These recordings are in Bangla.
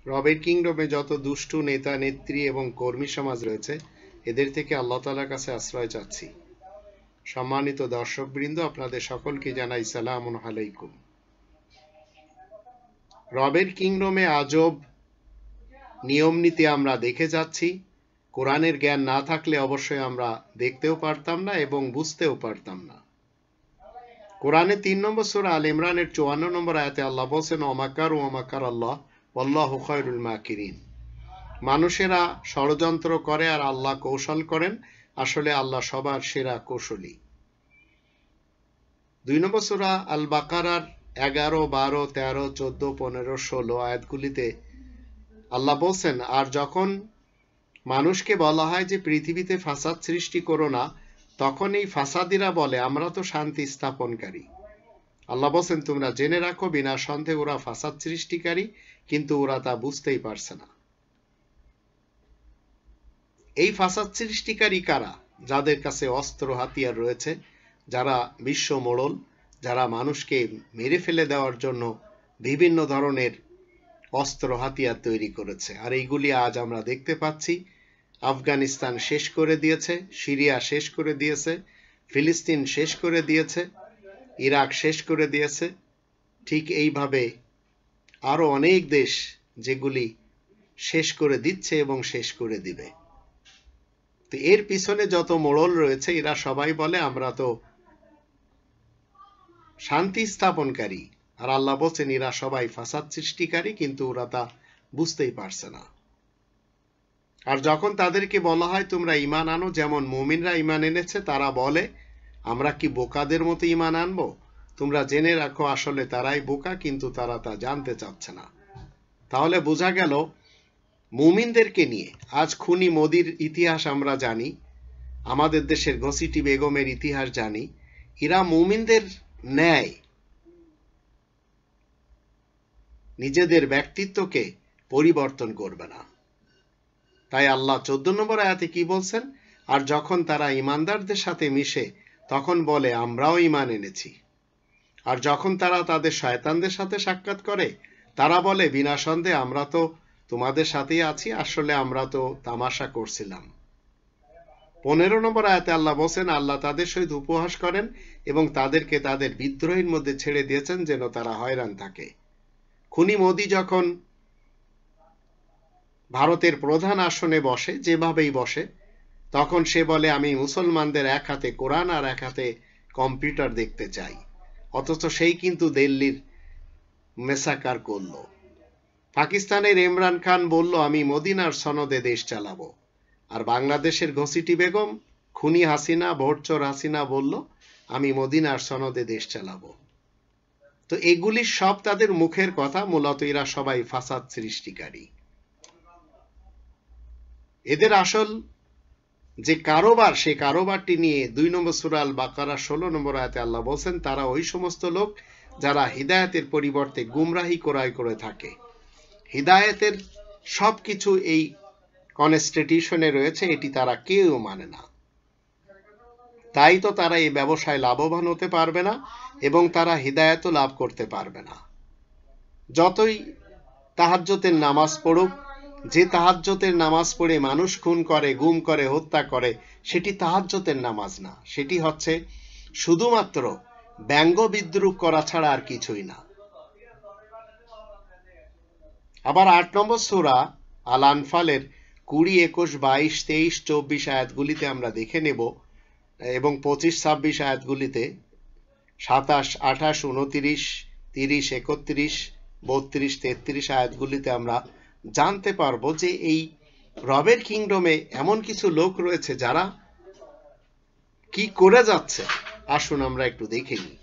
রবের কিংডমে যত দুষ্টু নেতা নেত্রী এবং কর্মী সমাজ রয়েছে, এদের থেকে আল্লাহ তাআলার কাছে আশ্রয় চাচ্ছি। সম্মানিত দর্শকবৃন্দ, আপনাদের সকলকে জানাই সালামুন আলাইকুম। রবের কিংডমে আজব নিয়ম নীতি আমরা দেখে যাচ্ছি। কোরআনের জ্ঞান না থাকলে অবশ্যই আমরা দেখতেও পারতাম না এবং বুঝতেও পারতাম না। কোরআনে 3 নম্বর সূরা আল ইমরানের 54 নম্বর আয়াতে আল্লাহ বলেন, ওয়ামাকার ওয়ামাকার আল্লাহ ওয়াল্লাহু খায়রুল মাকিরিন। মানুষেরা ষড়যন্ত্র করে আর আল্লাহ কৌশল করেন, আসলে আল্লাহ সবার সেরা কৌশলী। 2 নম্বর সূরা আল বাকারার 11, 12, 13, 14, 15, 16 আয়াতগুলিতে আল্লাহ বলছেন, আর যখন মানুষকে বলা হয় যে পৃথিবীতে ফাসাদ সৃষ্টি করো না, তখন এই ফাসাদিরা বলে আমরা তো শান্তি স্থাপনকারী। আল্লাহ বলছেন, তোমরা জেনে রাখো বিনা সন্দেহে ওরা ফাসাদ সৃষ্টিকারী, কিন্তু ওরা তা বুঝতেই পারছে না। এই ফাসাদ সৃষ্টিকারী কারা? যাদের কাছে অস্ত্র হাতিয়ার রয়েছে, যারা বিশ্ব মোড়ল, যারা মানুষকে মেরে ফেলে দেওয়ার জন্য বিভিন্ন ধরনের অস্ত্র হাতিয়ার তৈরি করেছে। আর এইগুলি আজ আমরা দেখতে পাচ্ছি। আফগানিস্তান শেষ করে দিয়েছে, সিরিয়া শেষ করে দিয়েছে, ফিলিস্তিন শেষ করে দিয়েছে, ইরাক শেষ করে দিয়েছে। ঠিক এইভাবে আরো অনেক দেশ যেগুলি শেষ করে দিচ্ছে এবং শেষ করে দিবে। তো এর পিছনে যত মোড়ল রয়েছে, এরা সবাই বলে আমরা তো শান্তি স্থাপনকারী। আর আল্লাহ বলছেন এরা সবাই ফাসাদ সৃষ্টিকারী, কিন্তু ওরা তা বুঝতেই পারছে না। আর যখন তাদেরকে বলা হয় তোমরা ঈমান আনো, যেমন মুমিনরা ঈমান এনেছে, তারা বলে আমরা কি বোকাদের মতো ঈমান আনবো? তোমরা জেনে রাখো আসলে তারাই বোকা, কিন্তু তারা তা জানতে চাচ্ছে না। তাহলে বোঝা গেল মুমিনদেরকে নিয়ে আজ খুনি মোদির ইতিহাস আমরা জানি, আমাদের দেশের ঘসিটি বেগমের ইতিহাস জানি। এরা মুমিনদের ন্যায় নিজেদের ব্যক্তিত্বকে পরিবর্তন করবে না। তাই আল্লাহ 14 নম্বর আয়াতে কি বলছেন? আর যখন তারা ইমানদারদের সাথে মিশে, তখন বলে আমরাও ঈমান এনেছি। আর যখন তারা তাদের শয়তানদের সাথে সাক্ষাৎ করে, তারা বলে বিনা সন্দেহে আমরা তো তোমাদের সাথেই আছি, আসলে আমরা তো তামাশা করছিলাম। 15 নম্বর আয়াতে আল্লাহ বলেন, আল্লাহ তাদের সহিত উপহাস করেন এবং তাদেরকে তাদের বিদ্রোহের মধ্যে ছেড়ে দিয়েছেন যেন তারা হয়রান থাকে। খুনি মোদি যখন ভারতের প্রধান আসনে বসে, যেভাবেই বসে, তখন সে বলে আমি মুসলমানদের এক হাতে কোরআন আর এক হাতে কম্পিউটার দেখতে চাই। অথচ সেই কিন্তু দিল্লির মেসাকার করল। পাকিস্তানের ইমরান খান বলল আমি মদিনার সনদে দেশ চালাবো। আর বাংলাদেশের ঘসিটি বেগম খুনি হাসিনা, ভোটচোর হাসিনা বলল আমি মদিনার সনদে দেশ চালাবো। তো এগুলি সব তাদের মুখের কথা, মূলত এরা সবাই ফাসাদ সৃষ্টিকারী। এদের আসল যে কারোবার, সে কারোবারটি নিয়ে 2 নম্বর সূরা আল বাকারা 16 নম্বর আয়াতে আল্লাহ বলেন, তারা ওই সমস্ত লোক যারা হিদায়াতের পরিবর্তে গুমরাহি ক্রয় করে থাকে। হিদায়াতের সবকিছু এই কনস্টিটিউশনে রয়েছে, এটি তারা কেউ মানে না। তাই তো তারা এই ব্যবসায় লাভবান হতে পারবে না এবং তারা হিদায়াতও লাভ করতে পারবে না। যতই তাহাজ্জুদের নামাজ পড়ুক, যে তাহাজ্জুদের নামাজ পড়ে মানুষ খুন করে, গুম করে, হত্যা করে, সেটি তাহাজ্জুদের নামাজ না, সেটি হচ্ছে শুধুমাত্র ব্যঙ্গ বিদ্রুপ করা ছাড়া আর কিছুই না। আবার 8 নম্বর সূরা আল আনফালের 20, 21, 22, 23, 24 আয়াতগুলিতে আমরা দেখে নেব এবং 25, 26 আয়াতগুলিতে 27, 28, 29, 30, 31, 32, 33 আয়াতগুলিতে আমরা জানতে পারবো যে এই রবের কিংডমে এমন কিছু লোক রয়েছে যারা কি করে যাচ্ছে। আসুন আমরা একটু দেখে নিই।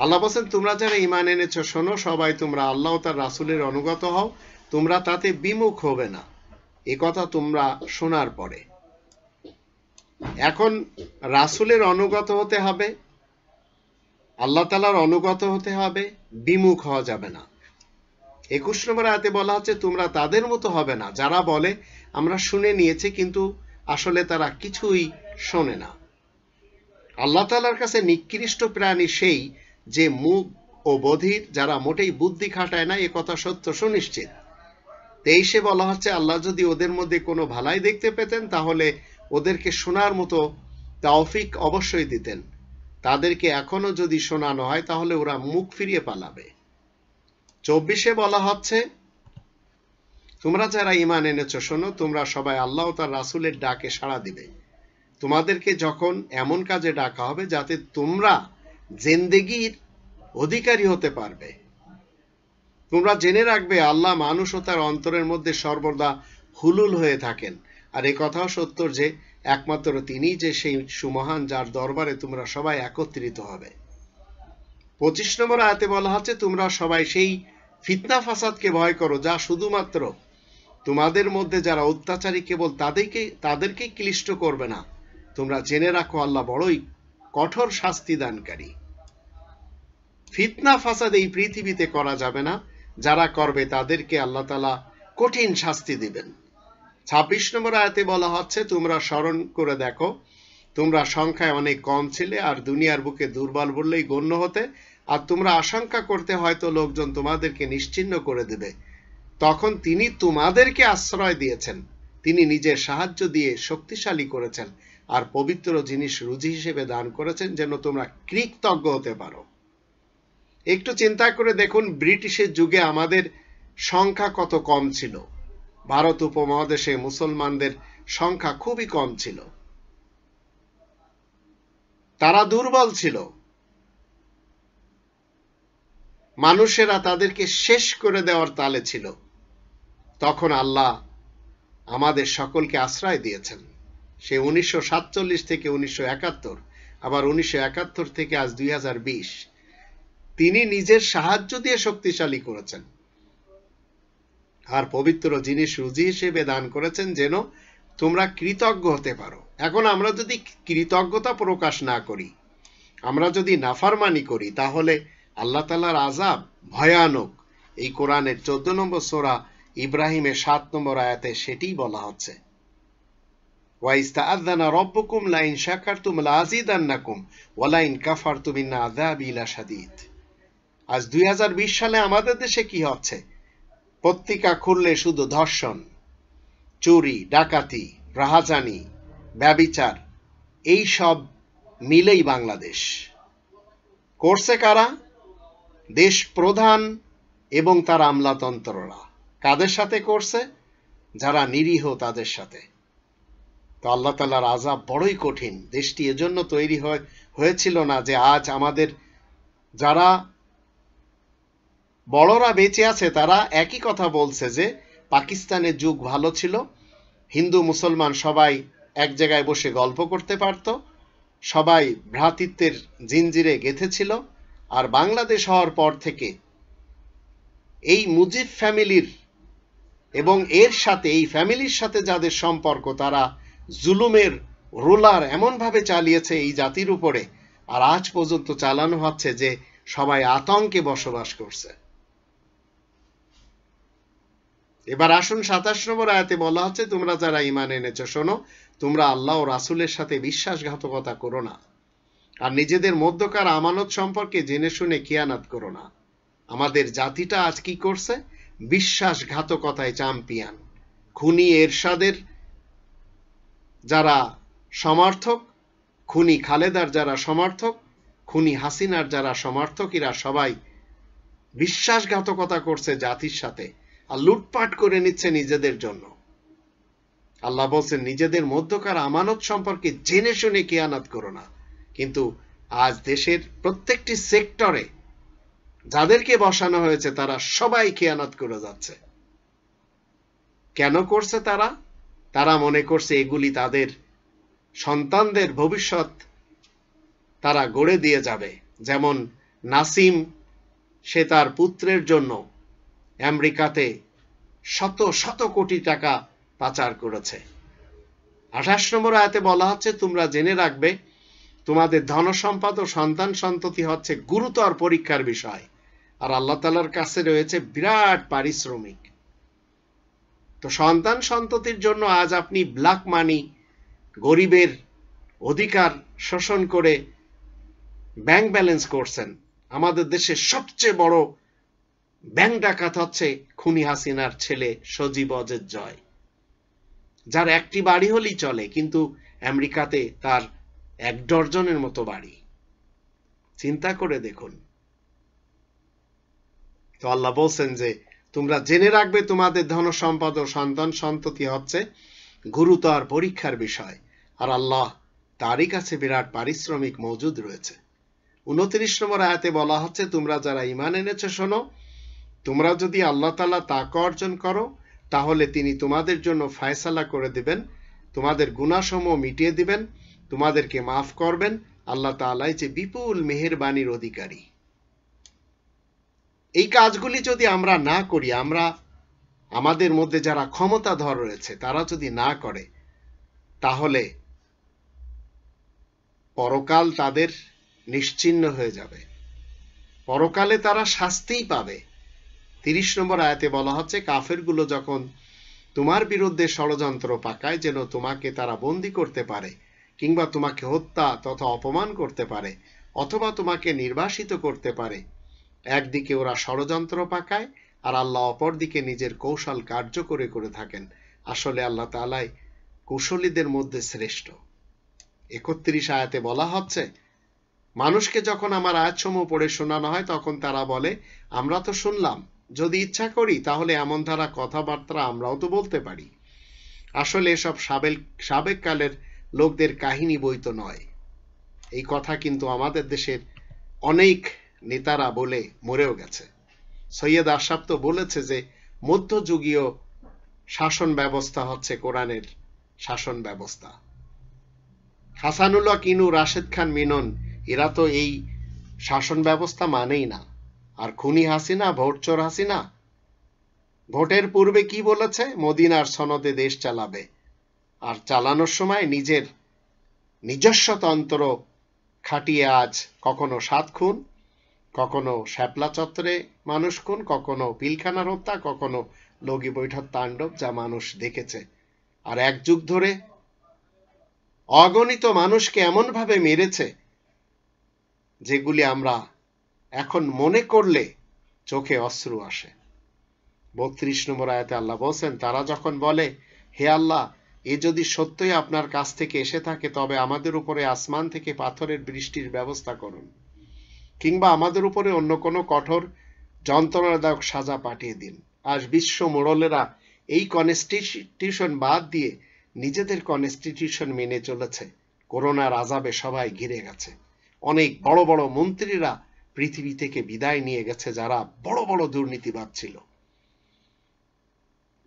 আল্লাহ বলেন, তোমরা যারা ঈমান এনেছো, শোনো, সবাই তোমরা আল্লাহ ও তার রাসূলের অনুগত হও, তোমরা তাতে বিমুখ হবে না। এই কথা তোমরা শোনার পরে এখন রাসূলের অনুগত হতে হবে, আল্লাহ তাআলার অনুগত হতে হবে, বিমুখ হওয়া যাবে না। 21 নম্বর আয়াতে বলা হচ্ছে তোমরা তাদের মতো হবে না যারা বলে আমরা শুনে নিয়েছি, কিন্তু আসলে তারা কিছুই শোনে না। আল্লাহ তাআলার কাছে নিকৃষ্ট প্রাণী সেই যে মুখ ও বধির, যারা মোটেই বুদ্ধি খাটায় না, এ কথা সত্য সুনিশ্চিত। 23-এ বলা হচ্ছে আল্লাহ যদি ওদের মধ্যে কোনো ভালাই দেখতে পেতেন তাহলে ওদেরকে শোনার মতো তৌফিক অবশ্যই দিতেন, তাদেরকে এখনো যদি শোনানো হয় তাহলে ওরা মুখ ফিরিয়ে পালাবে। 24-এ বলা হচ্ছে তোমরা যারা ঈমান এনেছো শোনো, তোমরা সবাই আল্লাহ ও তার রাসূলের ডাকে সাড়া দিবে। তোমাদেরকে যখন এমন কাজে ডাকা হবে যাতে তোমরা জিন্দেগীর অধিকারী হতে পারবে। তোমরা জেনে রাখবে আল্লাহ মানুষ ও তার অন্তরের মধ্যে সর্বদা হুলুল হয়ে থাকেন, আর এই কথাও সত্য যে একমাত্র তিনিই যে সেই সুমহান যার দরবারে তোমরা সবাই একত্রিত হবে। 25 নম্বর আয়াতে বলা হচ্ছে তোমরা সবাই সেই ফিতনা ফাসাদকে ভয় করো যা শুধুমাত্র তোমাদের মধ্যে যারা অত্যাচারী কেবল তাদেরকেই ক্লিষ্ট করবে না, তোমরা জেনে রাখো আল্লাহ বড়ই কঠোর শাস্তি দানকারী। ফিতনা ফাসাদ এই পৃথিবীতে করা যাবে না, যারা করবে তাদেরকে আল্লাহ তাআলা কঠিন শাস্তি দিবেন। 26 নম্বর আয়াতে বলা হচ্ছে তোমরা স্মরণ করে দেখো তোমরা সংখ্যায় অনেক কম ছিলে আর দুনিয়ার বুকে দুর্বল বললেই গণ্য হতে, আর তোমরা আশঙ্কা করতে হয়তো লোকজন তোমাদেরকে নিশ্চিহ্ন করে দেবে। তখন তিনি তোমাদেরকে আশ্রয় দিয়েছেন, তিনি নিজের সাহায্য দিয়ে শক্তিশালী করেছেন আর পবিত্র জিনিস রুজি হিসেবে দান করেছেন যেন তোমরা কৃতজ্ঞ হতে পারো। একটু চিন্তা করে দেখুন ব্রিটিশের যুগে আমাদের সংখ্যা কত কম ছিল। ভারত উপমহাদেশে মুসলমানদের সংখ্যা খুবই কম ছিল, তারা দুর্বল ছিল, মানুষেরা তাদেরকে শেষ করে দেওয়ার তালে ছিল। তখন আল্লাহ আমাদের সকলকে আশ্রয় দিয়েছেন। সে 1947 থেকে 1971, আবার 1971 থেকে আজ 2020, তিনি নিজের সাহায্য দিয়ে শক্তিশালী করেছেন আর পবিত্র জিনিস রুজি হিসেবে দান করেছেন যেন তোমরা কৃতজ্ঞ হতে পারো। এখন আমরা যদি কৃতজ্ঞতা প্রকাশ না করি, আমরা যদি নাফরমানি করি, তাহলে আল্লাহ তাআলার আযাব ভয়ানক। এই কোরআনের 14 নম্বর সূরা ইব্রাহিমের 7 নম্বর আয়াতে সেটিই বলা হচ্ছে। ওয়াইস্তাআযানা রাব্বুকুম লাইন শাকারতুম লাযিদান্নাকুম ওয়া লাইন কাফারতুম ইন্না আযাবি লাশাদীদ। আজ 2020 সালে আমাদের দেশে কি হচ্ছে? পত্রিকা খুললে শুধু ধর্ষণ, চুরি, ডাকাতি, রাহাজানি, ব্যভিচার, এই সব মিলেই বাংলাদেশ। করছে কারা? দেশ প্রধান এবং তার আমলাতন্ত্ররা। কাদের সাথে করছে? যারা নিরীহ তাদের সাথে। তো আল্লাহ তাআলার আযাব বড়ই কঠিন। দেশটি এজন্য তৈরি হয়েছিল না যে আজ আমাদের যারা বড়রা বেঁচে আছে তারা একই কথা বলছে যে পাকিস্তানের যুগ ভালো ছিল, হিন্দু মুসলমান সবাই এক জায়গায় বসে গল্প করতে পারত, সবাই ভ্রাতৃত্বের জিঞ্জিরে গেঁথেছিল, আর বাংলাদেশ হওয়ার পর থেকে এই মুজিব ফ্যামিলির এবং এর সাথে এই ফ্যামিলির সাথে যাদের সম্পর্ক তারা জুলুমের রোলার এমনভাবে চালিয়েছে এই জাতির উপরে, আর আজ পর্যন্ত চালানো হচ্ছে যে সবাই আতঙ্কে বসবাস করছে। এবার আসুন 27 নম্বর আয়াতে বলা হচ্ছে তোমরা যারা ঈমান এনেছো শোনো, তোমরা আল্লাহ ও রাসূলের সাথে বিশ্বাসঘাতকতা করো না আর নিজেদের মধ্যকার আমানত সম্পর্কে জেনে শুনে খিয়ানত করো না। আমাদের জাতিটা আজ কি করছে? বিশ্বাসঘাতকতায় চ্যাম্পিয়ন। খুনি এরশাদের যারা সমর্থক, খুনি খালেদার যারা সমর্থক, খুনি হাসিনার যারা সমর্থক, এরা সবাই বিশ্বাসঘাতকতা করছে জাতির সাথে আর লুটপাট করে নিচ্ছে নিজেদের জন্য। আল্লাহ বলছেন নিজেদের মধ্যকার আমানত সম্পর্কে জেনে শুনে খিয়ানত করো না। কিন্তু আজ দেশের প্রত্যেকটি সেক্টরে যাদেরকে বসানো হয়েছে তারা সবাই খিয়ানত করে যাচ্ছে। কেন করছে তারা? তারা মনে করছে এগুলি তাদের সন্তানদের ভবিষ্যৎ তারা গড়ে দিয়ে যাবে। যেমন নাসিম, সে তার পুত্রের জন্য আমেরিকাতে শত শত কোটি টাকা পাচার করেছে। 28 নম্বর আয়াতে বলা হচ্ছে তোমরা জেনে রাখবে তোমাদের ধনসম্পদ ও সন্তান সন্ততি হচ্ছে গুরুতর পরীক্ষার বিষয়, আর আল্লাহ তাআলার কাছে রয়েছে বিরাট পারিশ্রমিক। তো সন্তান সন্ততির জন্য আজ আপনি ব্ল্যাক মানি, গরিবের অধিকার শোষণ করে ব্যাংক ব্যালেন্স করছেন। আমাদের দেশের সবচেয়ে বড় ব্যাংক ডাকাত হচ্ছে খুনি হাসিনার ছেলে সজীব অজের জয়, যার একটি বাড়ি হলেই চলে, কিন্তু আমেরিকাতে তার 1 ডজনের মতো বাড়ি। চিন্তা করে দেখুন। তো আল্লাহ বলছেন যে তোমরা জেনে রাখবে তোমাদের ধন সম্পদ ও সন্তান সন্ততি হচ্ছে গুরুতর পরীক্ষার বিষয়, আর আল্লাহ তারই কাছে বিরাট পারিশ্রমিক মজুদ রয়েছে। 29 নম্বর আয়াতে বলা হচ্ছে, তোমরা যারা ঈমান এনেছো শোনো, তোমরা যদি আল্লাহ তাআলা তাকওয়া অর্জন করো তাহলে তিনি তোমাদের জন্য ফয়সালা করে দিবেন, তোমাদের গুনাহসমূহ মিটিয়ে দিবেন, তোমাদেরকে মাফ করবেন। আল্লাহ তাআলাই যে বিপুল মেহেরবানির অধিকারী। এই কাজগুলি যদি আমরা না করি, আমরা আমাদের মধ্যে যারা ক্ষমতাধর রয়েছে তারা যদি না করে, তাহলে পরকাল তাদের নিশ্চিহ্ন হয়ে যাবে, পরকালে তারা শাস্তিই পাবে। 30 নম্বর আয়াতে বলা হচ্ছে, কাফেরগুলো যখন তোমার বিরুদ্ধে ষড়যন্ত্র পাকায় যেন তোমাকে তারা বন্দী করতে পারে, কিংবা তোমাকে হত্যা তথা অপমান করতে পারে, অথবা তোমাকে নির্বাসিত করতে পারে, একদিকে ওরা ষড়যন্ত্র পাকায় আর আল্লাহ অপরদিকে নিজের কৌশল কার্যকরী করে থাকেন। আসলে আল্লাহ তাআলাই কুশলীদের মধ্যে শ্রেষ্ঠ। 31 আয়াতে বলা হচ্ছে, মানুষকে যখন আমার আয়াতসমূহ পড়ে শোনানো হয় তখন তারা বলে, আমরা তো শুনলাম, যদি ইচ্ছা করি তাহলে এমন ধারা কথাবার্তা আমরাও তো বলতে পারি। আসলে এসব সাবেক কালের লোকদের কাহিনী বই তো নয়। এই কথা কিন্তু আমাদের দেশের অনেক নেতারা বলে মরেও গেছে। সৈয়দ আশরাফ তো বলেছে যে মধ্যযুগীয় শাসন ব্যবস্থা হচ্ছে কোরআনের শাসন ব্যবস্থা। হাসানুল্লাহ কিনু, রাশেদ খান মিনন এরা তো এই শাসন ব্যবস্থা মানেই না। আর খুনি হাসিনা, ভোটচোর হাসিনা ভোটের পূর্বে কি বলেছে? মদিনার সনদে দেশ চালাবে, আর চালানোর সময় নিজের নিজস্ব তন্ত্র খাটিয়ে আজ কখনো 7 খুন, কখনো শ্যাপলা চত্বরে মানুষ খুন, কখনো পিলখানার হত্যা, কখনো লগি বৈঠক তাণ্ডব, যা মানুষ দেখেছে। আর 1 যুগ ধরে অগণিত মানুষকে এমনভাবে মেরেছে যেগুলি আমরা এখন মনে করলে চোখে অশ্রু আসে। 32 নম্বর আয়াতে আল্লাহ বলছেন, তারা যখন বলে, হে আল্লাহ, এ যদি সত্যই আপনার কাছ থেকে এসে থাকে তবে আমাদের উপরে আসমান থেকে পাথরের বৃষ্টির ব্যবস্থা করুন, কিংবা আমাদের উপরে অন্য কোনো কঠোর যন্ত্রণাদায়ক সাজা পাঠিয়ে দিন। আজ বিশ্ব মোড়লেরা এই কনস্টিটিউশন বাদ দিয়ে নিজেদের কনস্টিটিউশন মেনে চলেছে। করোনার আযাবে সবাই ঘিরে গেছে। অনেক বড় বড় মন্ত্রীরা পৃথিবী থেকে বিদায় নিয়ে গেছে, যারা বড় বড় দুর্নীতিবাদ ছিল।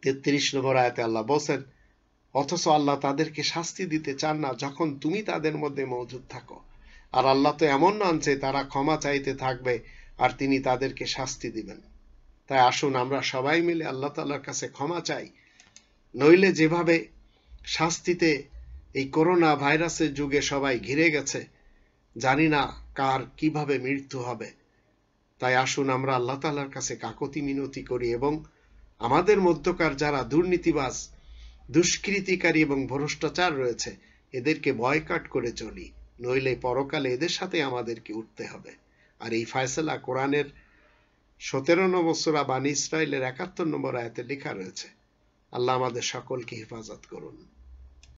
33 নম্বর আয়াতে আল্লাহ বলছেন, অথচ আল্লাহ তাদেরকে শাস্তি দিতে চান না যখন তুমি তাদের মধ্যে মজুদ থাকো। আর আল্লাহ তো এমন নন যে তারা ক্ষমা চাইতে থাকবে আর তিনি তাদেরকে শাস্তি দিবেন। তাই আসুন আমরা সবাই মিলে আল্লাহ তাআলার কাছে ক্ষমা চাই, নইলে যেভাবে শাস্তিতে এই করোনা ভাইরাসের যুগে সবাই ঘিরে গেছে, জানি না কার কিভাবে মৃত্যু হবে। তাই আসুন আমরা আল্লাহ তাআলার কাছে কাকুতি মিনতি করি এবং আমাদের মধ্যকার যারা দুর্নীতিবাজ, দুষ্কৃতিকারী এবং ভ্রষ্টাচার রয়েছে এদেরকে বয়কট করে চলি, নইলে পরকালে এদের সাথে আমাদেরকে উঠতে হবে। আর এই ফয়সালা কোরআনের 17 নম্বর সূরা বানী ইসরাইলের 71 নম্বর আয়াতে লেখা রয়েছে। আল্লাহ আমাদের সকলকে হেফাজত করুন।